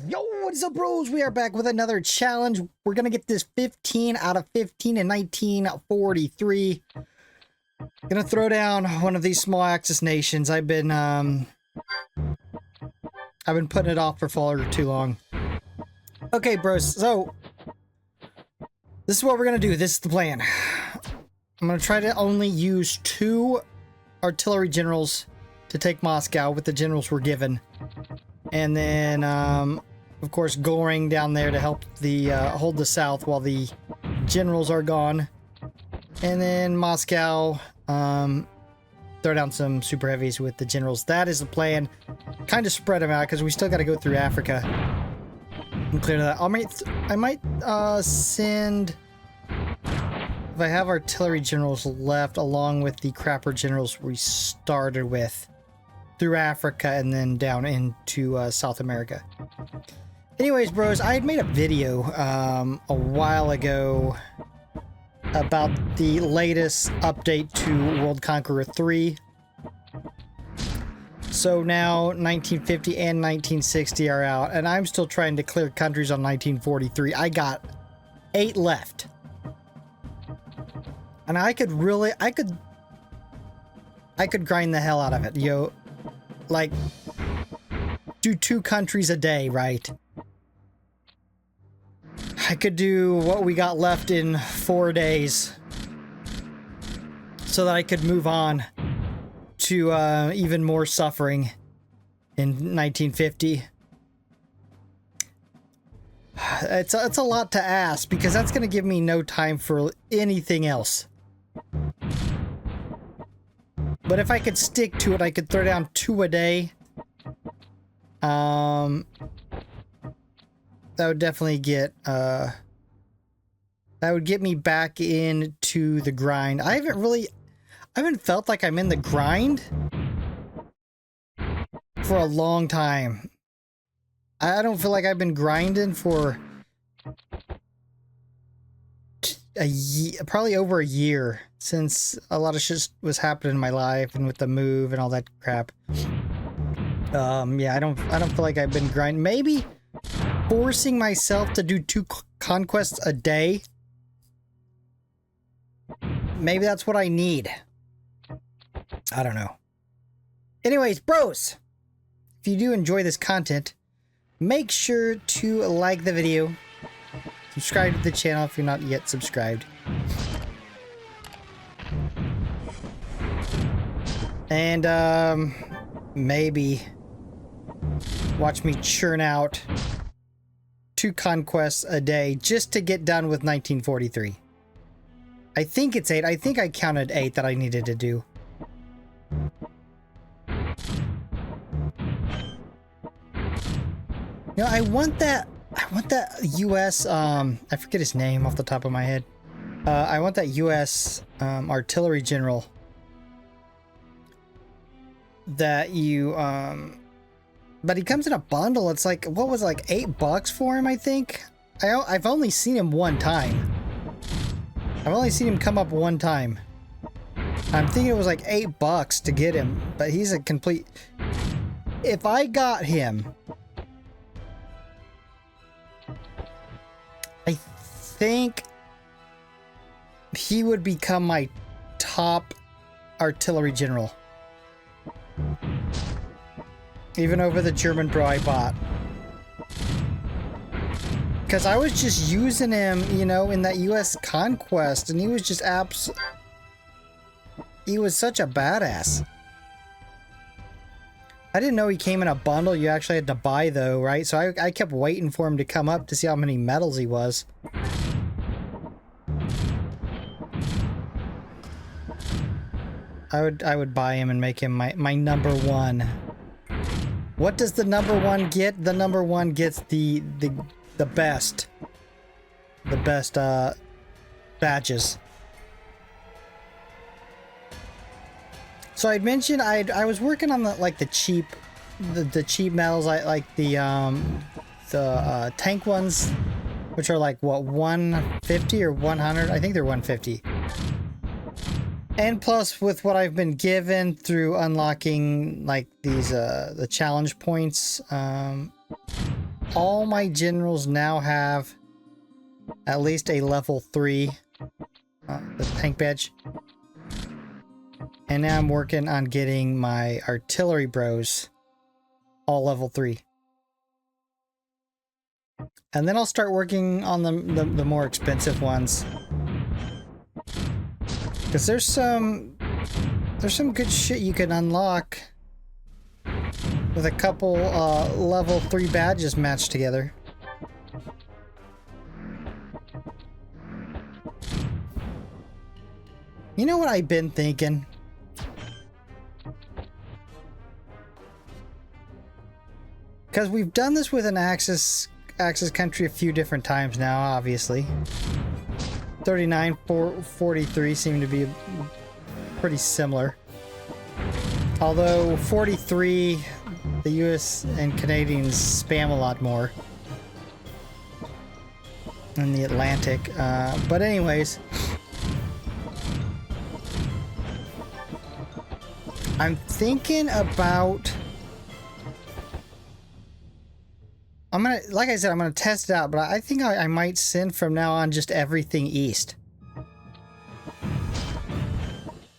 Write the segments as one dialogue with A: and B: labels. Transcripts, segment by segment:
A: Yo, what's up, bros? We are back with another challenge. We're gonna get this 15 out of 15 in 1943. Gonna throw down one of these small Axis nations. I've been putting it off for far too long. Okay, bros. So this is what we're gonna do. This is the plan. I'm gonna try to only use 2 artillery generals to take Moscow with the generals we're given. And then, of course, Goring down there to help the hold the south while the generals are gone. And then Moscow, throw down some super heavies with the generals. That is the plan. Kind of spread them out because we still got to go through Africa and clear that. I might send, if I have artillery generals left, along with the crapper generals we started with, through Africa and then down into South America. Anyways, bros, I had made a video a while ago about the latest update to World Conqueror 3. So now 1950 and 1960 are out, and I'm still trying to clear countries on 1943. I got 8 left. And I could grind the hell out of it, yo. Like, do 2 countries a day, right? I could do what we got left in 4 days so that I could move on to even more suffering in 1950. It's a lot to ask because that's going to give me no time for anything else. But if I could stick to it, I could throw down 2 a day. That would definitely get, that would get me back into the grind. I haven't felt like I'm in the grind for a long time. I don't feel like I've been grinding for a year, probably over a year, since a lot of shit was happening in my life and with the move and all that crap. Yeah, I don't feel like I've been grinding. Maybe forcing myself to do 2 conquests a day. Maybe that's what I need. I don't know. Anyways, bros, if you do enjoy this content, make sure to like the video. Subscribe to the channel if you're not yet subscribed. And, maybe watch me churn out 2 conquests a day just to get done with 1943. I think it's 8. I think I counted 8 that I needed to do. You know, I want that US, I forget his name off the top of my head. I want that US artillery general that you, but he comes in a bundle. It's like, what was it, like $8 for him, I think? I've only seen him 1 time. I've only seen him come up 1 time. I'm thinking it was like $8 to get him, but he's a complete... If I got him, I think he would become my top artillery general. Even over the German bro I bought. Because I was just using him, you know, in that US Conquest, and he was just he was such a badass. I didn't know he came in a bundle. You actually had to buy, though, right? So I kept waiting for him to come up to see how many medals he was. I would buy him and make him my number 1. What does the number 1 get? The number 1 gets the best. The best badges. So I'd mentioned I was working on the cheap medals, like the tank ones, which are like what, 150 or 100? I think they're 150. And plus, with what I've been given through unlocking like these the challenge points, all my generals now have at least a level 3 the tank badge. And now I'm working on getting my artillery bros all level 3. And then I'll start working on the more expensive ones. Because there's some good shit you can unlock with a couple level 3 badges matched together. You know what I've been thinking? Because we've done this with an Axis country a few different times now, obviously. 39, 43 seem to be pretty similar. Although 43, the US and Canadians spam a lot more in the Atlantic. But anyways, I'm thinking about... like I said, I'm gonna test it out, but I think I might send from now on just everything east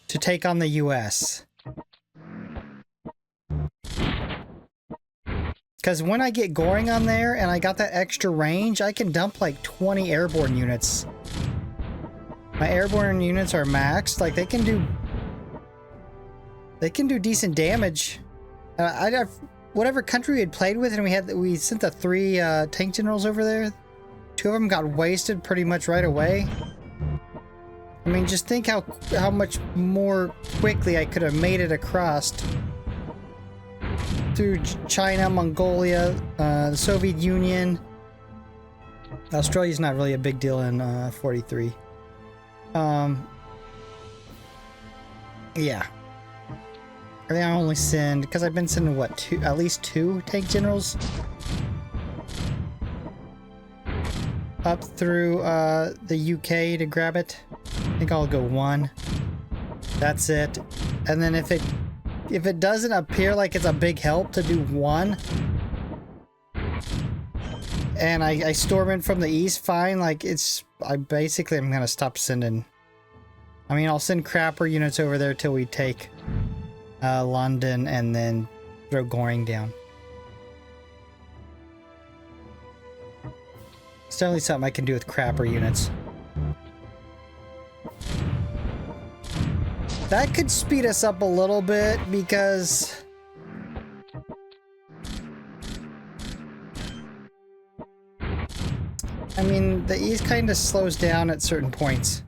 A: to take on the US. Because when I get Goring on there and I got that extra range, I can dump like 20 airborne units. My airborne units are maxed, like they can do decent damage. I'd whatever country we had played with, and we sent the 3 tank generals over there. 2 of them got wasted pretty much right away. I mean, just think how much more quickly I could have made it across through China, Mongolia, the Soviet Union. Australia's not really a big deal in 43. Yeah. I think I only send, because I've been sending what, at least 2 tank generals up through the UK to grab it. I think I'll go 1. That's it. And then if it doesn't appear like it's a big help to do 1, and I storm in from the east, fine. Like I'm gonna stop sending. I mean, I'll send crapper units over there till we take London, and then throw Goring down. It's definitely something I can do with crapper units. That could speed us up a little bit because I mean, the east kind of slows down at certain points.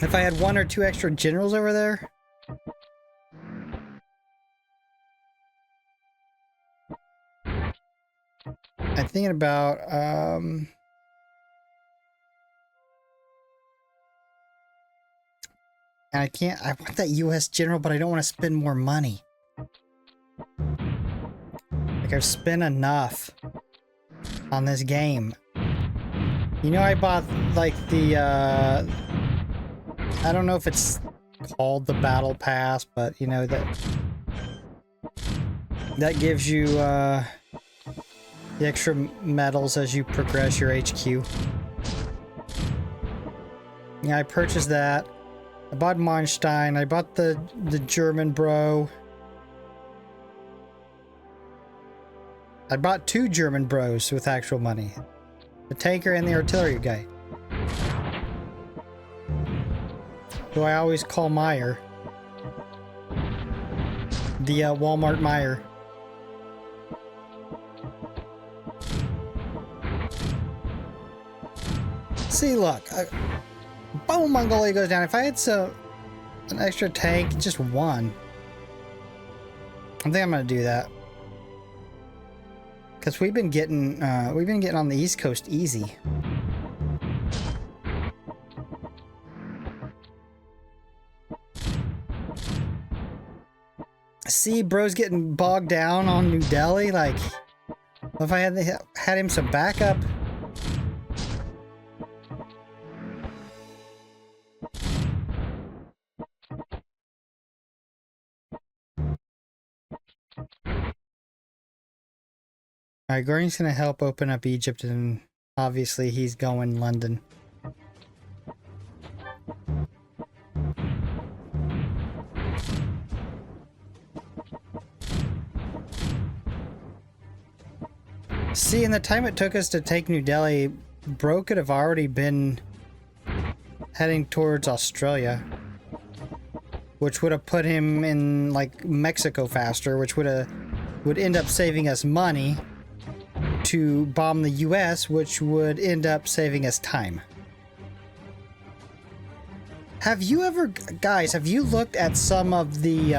A: If I had 1 or 2 extra generals over there. I'm thinking about, and I want that US general, but I don't want to spend more money. Like, I've spent enough on this game. You know, I bought, like, the, I don't know if it's called the Battle Pass, but you know that gives you the extra medals as you progress your HQ. Yeah, I purchased that. I bought Manstein. I bought the German bro. I bought 2 German bros with actual money. The tanker and the artillery guy. Who I always call Meyer. The Walmart Meyer. See, look. Boom, Mongolia goes down. If I had an extra tank, just 1. I think I'm gonna do that. Because we've been getting on the East Coast easy. See, bro's getting bogged down on New Delhi. Like, if I had him some backup. Alright, Gordon's gonna help open up Egypt, and obviously he's going London. See, in the time it took us to take New Delhi, Bro could have already been heading towards Australia, which would have put him in like Mexico faster, which would end up saving us money to bomb the US, which would end up saving us time. Have you ever, guys, have you looked at some of the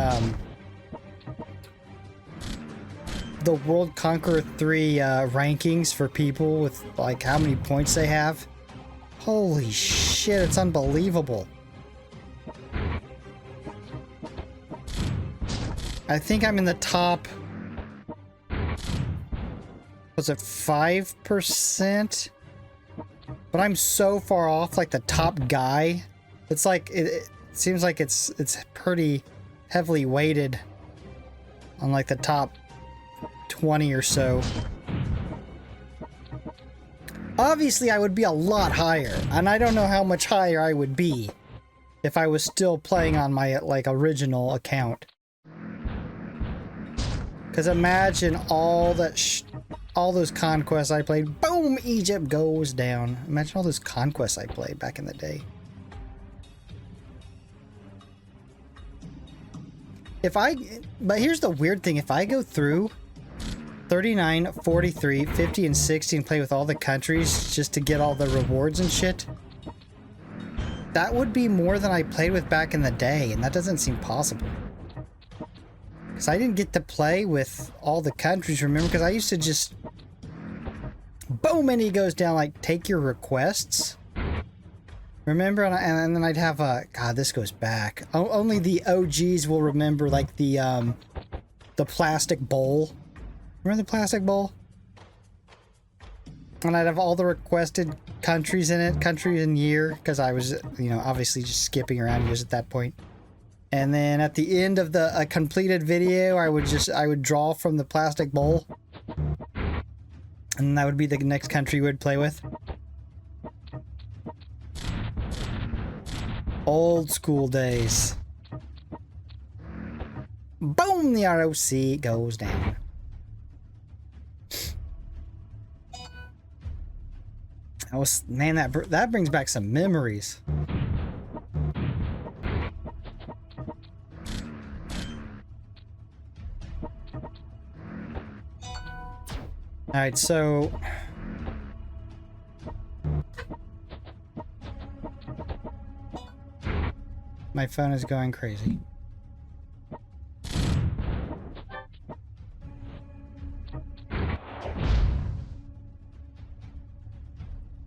A: World Conqueror 3 rankings for people with like how many points they have? Holy shit, it's unbelievable. I think I'm in the top, was it 5%? But I'm so far off like the top guy. It's like, it seems like it's pretty heavily weighted on like the top 20 or so. Obviously I would be a lot higher, and I don't know how much higher I would be if I was still playing on my like original account. Because imagine all those conquests I played. Boom! Egypt goes down. Imagine all those conquests I played back in the day. But here's the weird thing. If I go through 39, 43, 50, and 60 and play with all the countries just to get all the rewards and shit, that would be more than I played with back in the day, and that doesn't seem possible. Because I didn't get to play with all the countries, remember? Because I used to just... Boom! And he goes down, like, take your requests. Remember? And then I'd have a... God, this goes back. Only the OGs will remember, like, the plastic bowl. Remember the plastic bowl? And I'd have all the requested countries in it, country and year, because I was, you know, obviously just skipping around years at that point. And then at the end of the completed video, I would draw from the plastic bowl. And that would be the next country we would play with. Old school days. Boom! The ROC goes down. Man, that brings back some memories. Alright, so... My phone is going crazy.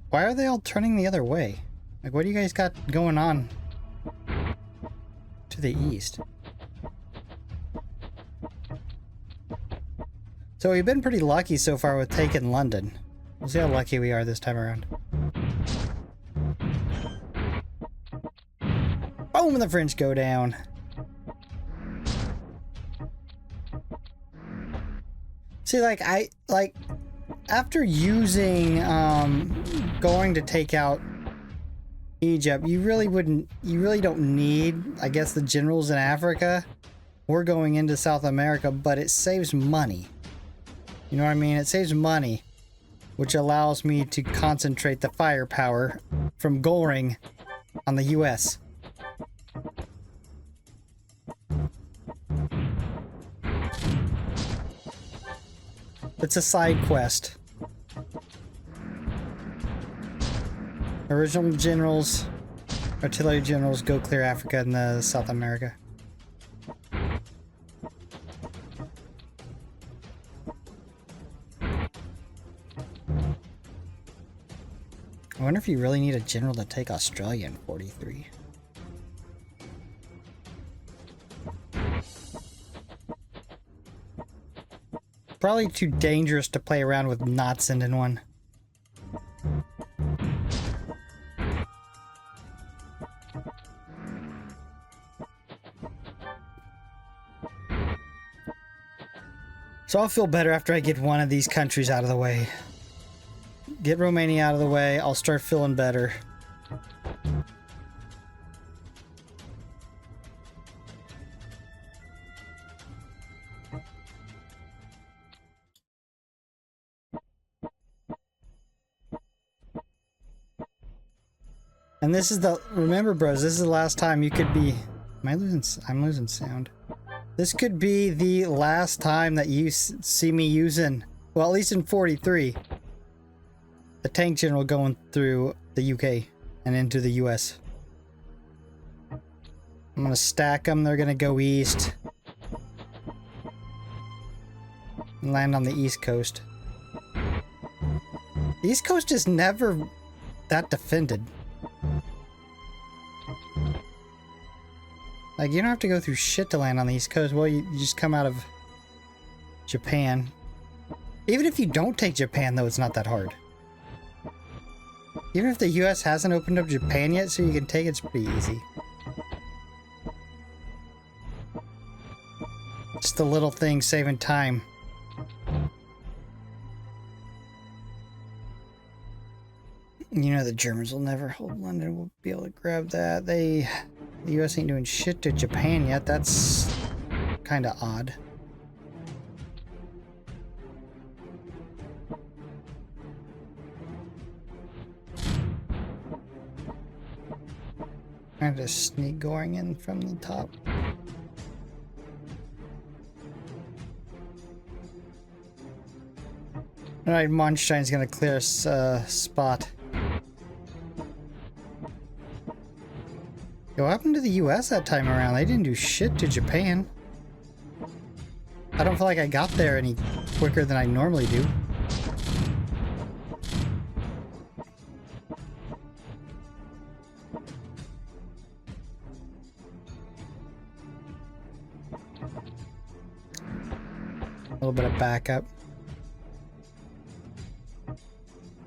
A: Why are they all turning the other way? Like, what do you guys got going on to the east? So we've been pretty lucky so far with taking London. We'll see how lucky we are this time around. Boom! And the French go down. See, like, after using, going to take out Egypt, you really don't need, I guess, the generals in Africa. We're going into South America, but it saves money. You know what I mean? It saves money, which allows me to concentrate the firepower from Goring on the US. It's a side quest. Original generals, artillery generals, go clear Africa and South America. I wonder if you really need a general to take Australia in 43. Probably too dangerous to play around with not sending one. So So I'll feel better after I get one of these countries out of the way. Get Romania out of the way, I'll start feeling better. And this is the, remember bros, this is the last time you could be, I'm losing sound. This could be the last time that you see me using, well at least in 43, the tank general going through the UK and into the US. I'm gonna stack them, they're gonna go east. And land on the east coast. The east coast is never that defended. Like, you don't have to go through shit to land on the East Coast. Well, you just come out of Japan. Even if you don't take Japan, though, it's not that hard. Even if the US hasn't opened up Japan yet, so you can take it, it's pretty easy. Just a little thing saving time. You know the Germans will never hold London. We'll be able to grab that. The US ain't doing shit to Japan yet. That's kind of odd. I'm just sneak going in from the top. Alright, Monstein's gonna clear a spot. Yo, what happened to the US that time around? They didn't do shit to Japan. I don't feel like I got there any quicker than I normally do. A little bit of backup.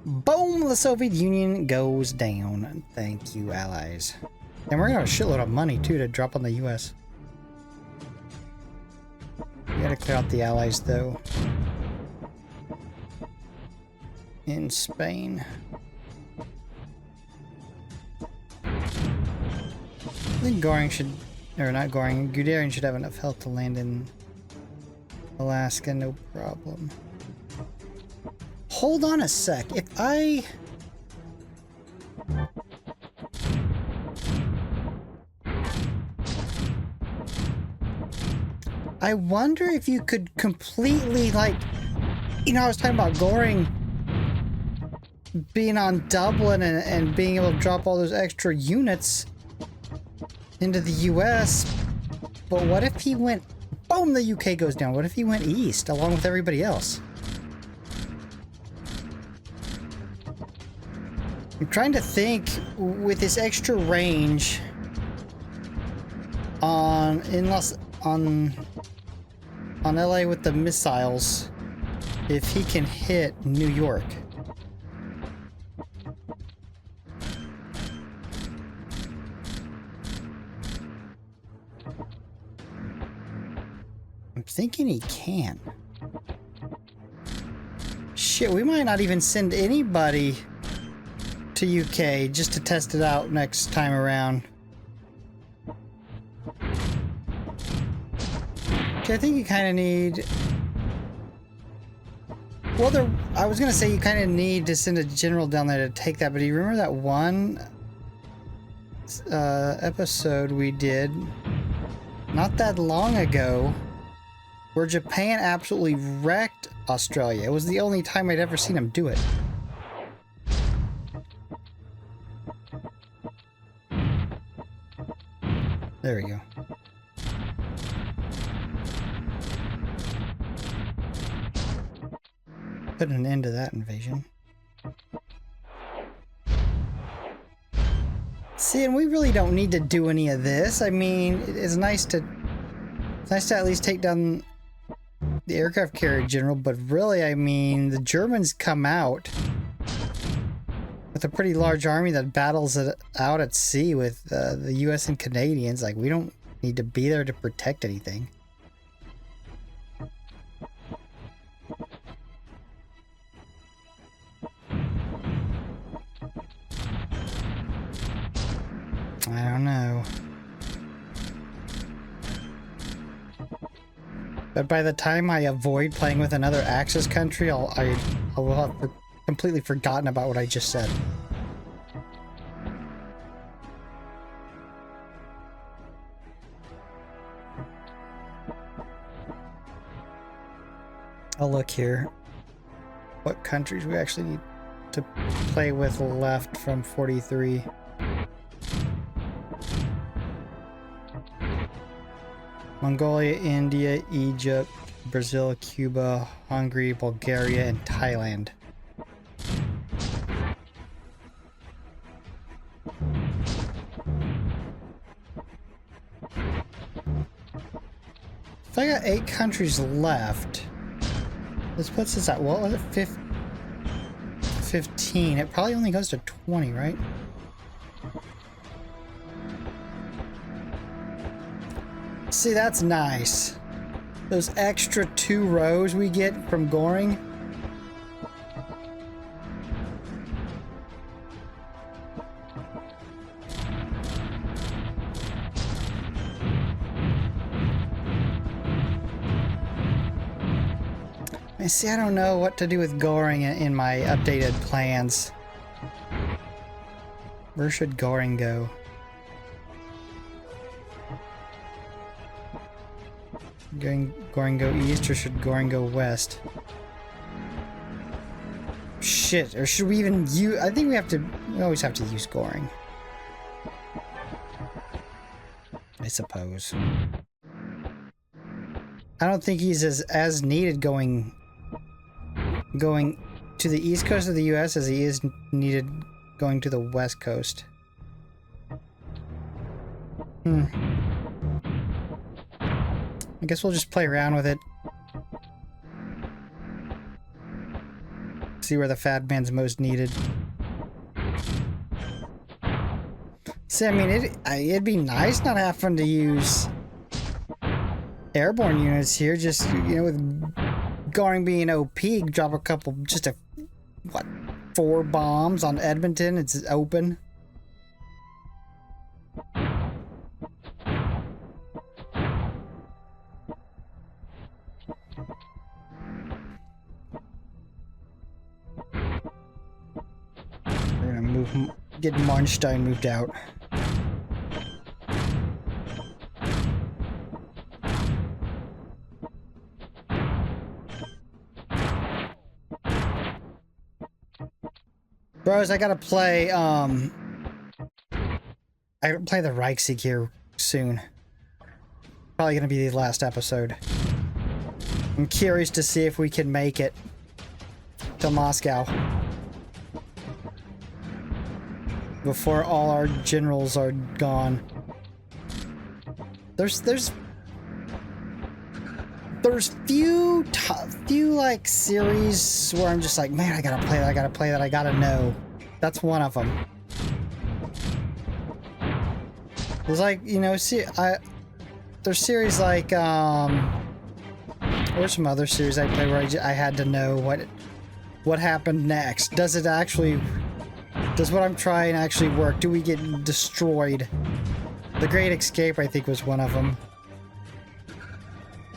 A: Boom! The Soviet Union goes down. Thank you, allies. And we're gonna have a shitload of money too to drop on the US. We gotta clear out the allies though. In Spain. I think Goring should, or not Goring, Guderian should have enough health to land in Alaska, no problem. Hold on a sec. If I wonder if you could completely, like, you know, I was talking about Goring being on Dublin and being able to drop all those extra units into the US, but what if he went, boom, the UK goes down. What if he went east along with everybody else? I'm trying to think with this extra range on LA with the missiles, if he can hit New York. I'm thinking he can. Shit, we might not even send anybody to UK just to test it out next time around. Okay, I think you kind of need... Well, I was going to say you kind of need to send a general down there to take that, but do you remember that one episode we did not that long ago where Japan absolutely wrecked Australia? It was the only time I'd ever seen them do it. There we go. Put an end to that invasion. See, and we really don't need to do any of this. I mean, it's nice to at least take down the aircraft carrier general, but really, I mean, the Germans come out with a pretty large army that battles it out at sea with the US and Canadians. Like, we don't need to be there to protect anything. But by the time I avoid playing with another Axis country, I will have completely forgotten about what I just said. I'll look here. What countries we actually need to play with left from 43. Mongolia, India, Egypt, Brazil, Cuba, Hungary, Bulgaria, and Thailand. If I got 8 countries left, this puts us at, what was it, 15. It probably only goes to 20, right? See, that's nice. Those extra 2 rows we get from Goring. I see, I don't know what to do with Goring in my updated plans. Where should Goring go? Goring go east, or should Goring go west? Shit, or should we even use... I think we always have to use Goring. I suppose. I don't think he's as needed going to the east coast of the US as he is needed going to the west coast. I guess we'll just play around with it. See where the fat man's most needed. See, I mean, it'd be nice not having to use airborne units here. Just, you know, with Goring being OP, drop a couple, just what, 4 bombs on Edmonton, it's open. We're gonna get Marnstein moved out. Bros, I gotta play, I gotta play the Reichsieg here soon. Probably gonna be the last episode. I'm curious to see if we can make it to Moscow before all our generals are gone. There's few like series where I'm just like, man, I gotta play that, I gotta know. That's one of them. There's like, you know, there's series like, or some other series I play where I had to know what happened next. Does what I'm trying actually work? Do we get destroyed? The Great Escape, I think, was one of them.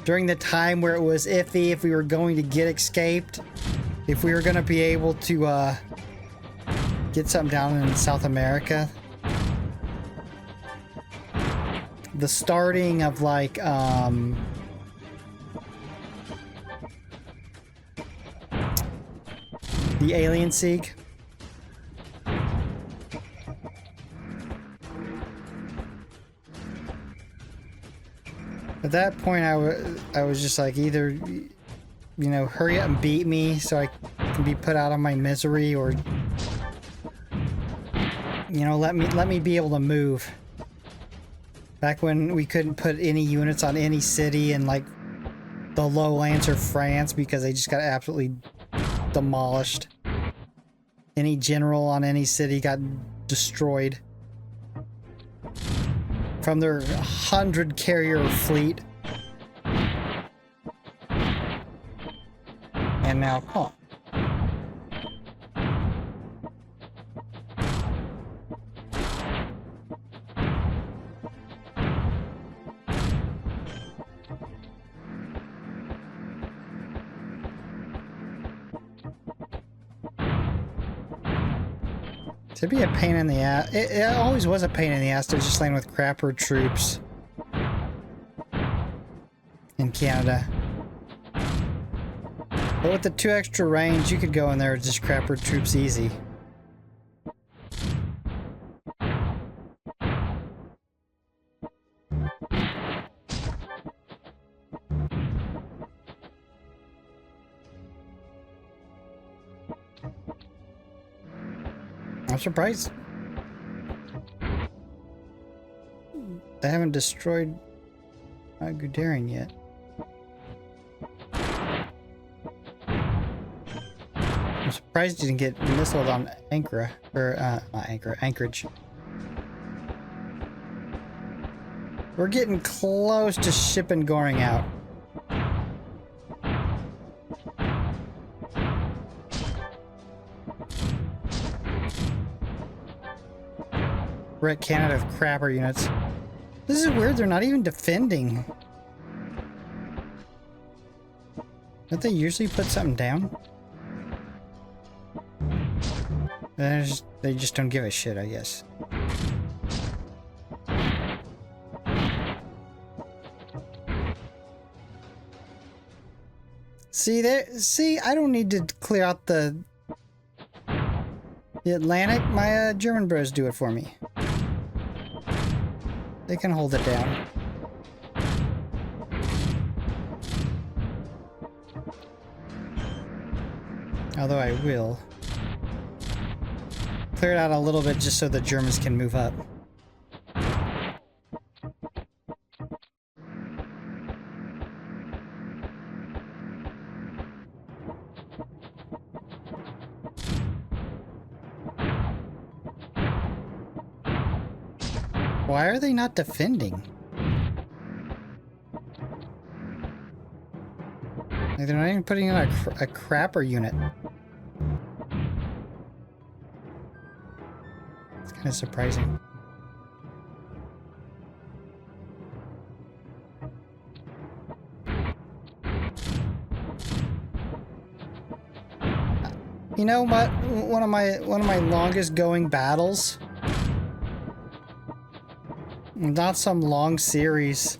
A: During the time where it was iffy if we were going to get escaped, if we were going to be able to get something down in South America. The starting of like the Alien Sieg. At that point, I was just like, either, you know, hurry up and beat me so I can be put out of my misery, or, you know, let me be able to move. Back when we couldn't put any units on any city in like the lowlands or France because they just got absolutely demolished. Any general on any city got destroyed from their 100 carrier fleet. And now, It'd be a pain in the ass. It always was a pain in the ass to just land with crapper troops in Canada. But with the 2 extra range, you could go in there with just crapper troops easy. I'm surprised they haven't destroyed Guderian yet. I'm surprised you didn't get missiled on Ankara, or not Ankara, Anchorage. We're getting close to shipping Goring out. We're at Canada with crapper units. This is weird, they're not even defending. Don't they usually put something down? They just don't give a shit, I guess. See, I don't need to clear out the Atlantic. My German bros do it for me. They can hold it down. Although I will clear it out a little bit just so the Germans can move up. Why are they not defending? Like they're not even putting in a crapper unit. It's kind of surprising. You know what? One of my longest going battles. Not some long series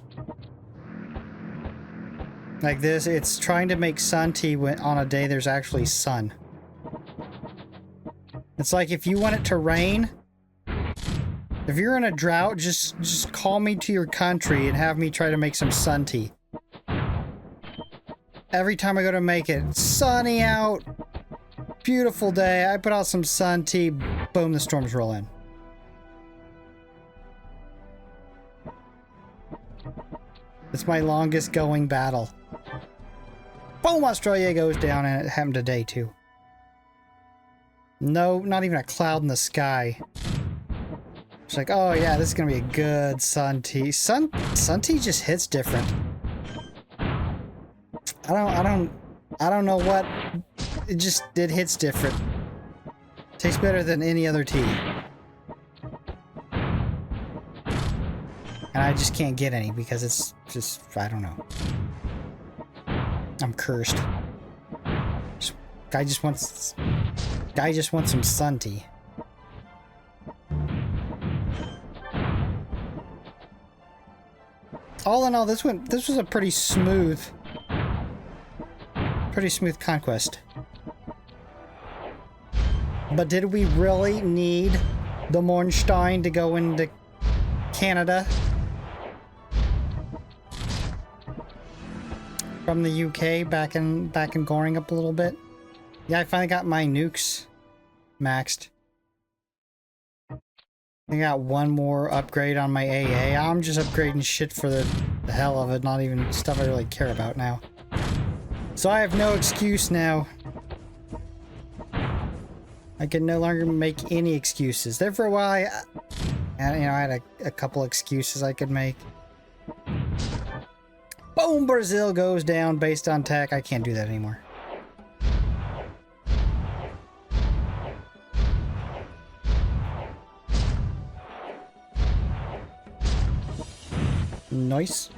A: like this. It's trying to make sun tea when on a day there's actually sun. It's like if you want it to rain, if you're in a drought, just call me to your country and have me try to make some sun tea. Every time I go to make it, it's sunny out, beautiful day, I put out some sun tea, boom, the storms roll in. It's my longest going battle. Boom! Australia goes down, and it happened today too. No, not even a cloud in the sky. It's like, oh yeah, this is gonna be a good sun tea. Sun tea just hits different. I don't know what. It hits different. Tastes better than any other tea. And I just can't get any because it's just, I don't know. I'm cursed. Guy just wants some sun tea. All in all, this was a pretty smooth conquest. But did we really need the Mornstein to go into Canada? From the UK back in Goring up a little bit. Yeah, I finally got my nukes maxed. I got one more upgrade on my AA. I'm just upgrading shit for the hell of it, not even stuff I really care about now. So I have no excuse now. I can no longer make any excuses. There for a while, I had a couple excuses I could make. Boom! Brazil goes down based on tech. I can't do that anymore. Nice.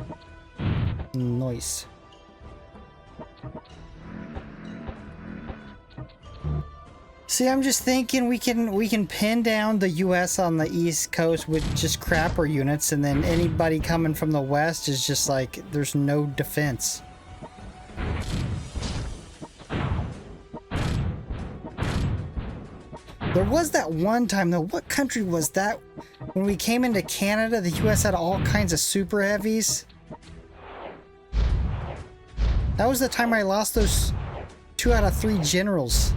A: See, I'm just thinking we can pin down the US on the East Coast with just crapper units, and then anybody coming from the West is just like, there's no defense. There was that one time though, what country was that? When we came into Canada, the US had all kinds of super heavies. That was the time I lost those 2 out of 3 generals.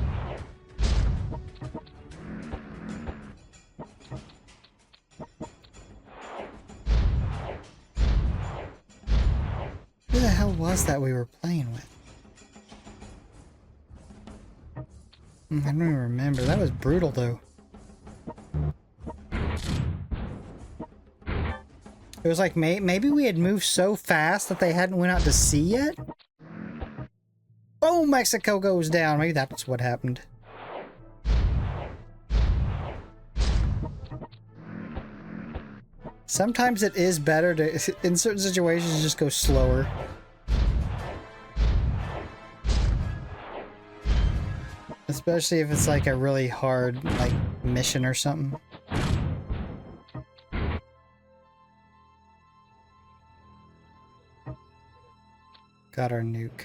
A: Who the hell was that we were playing with? I don't even remember. That was brutal though. It was like maybe we had moved so fast that they hadn't went out to sea yet? Oh, Mexico goes down. Maybe that's what happened. Sometimes it is better to, in certain situations, just go slower. Especially if it's like a really hard, like, mission or something. Got our nuke.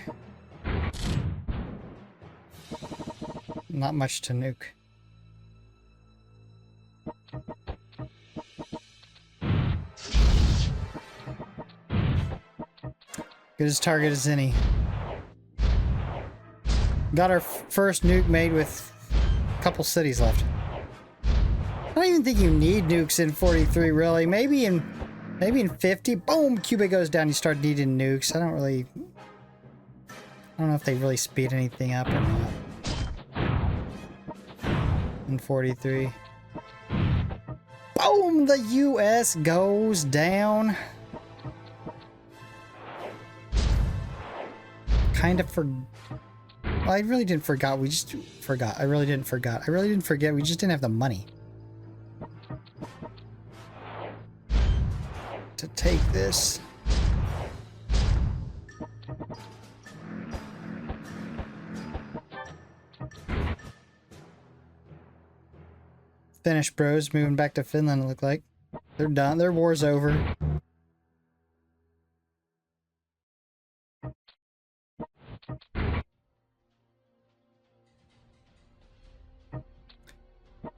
A: Not much to nuke. Good as target as any. Got our first nuke made with a couple cities left. I don't even think you need nukes in 43 really. Maybe in 50. Boom! Cuba goes down, you start needing nukes. I don't know if they really speed anything up or not. In 43. Boom! The US goes down. Kind of well, I really didn't forget. We just forgot. I really didn't forget. We just didn't have the money to take this. Finnish bros moving back to Finland, it looked like. They're done. Their war's over.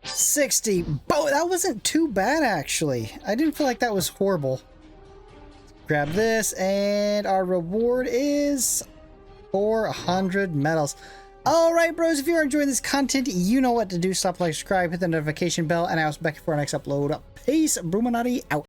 A: $60. That wasn't too bad, actually. I didn't feel like that was horrible. Grab this, and our reward is 400 medals. Alright, bros, if you're enjoying this content, you know what to do. Stop, like, subscribe, hit the notification bell, and I'll be back for our next upload. Peace, Bruchminati out.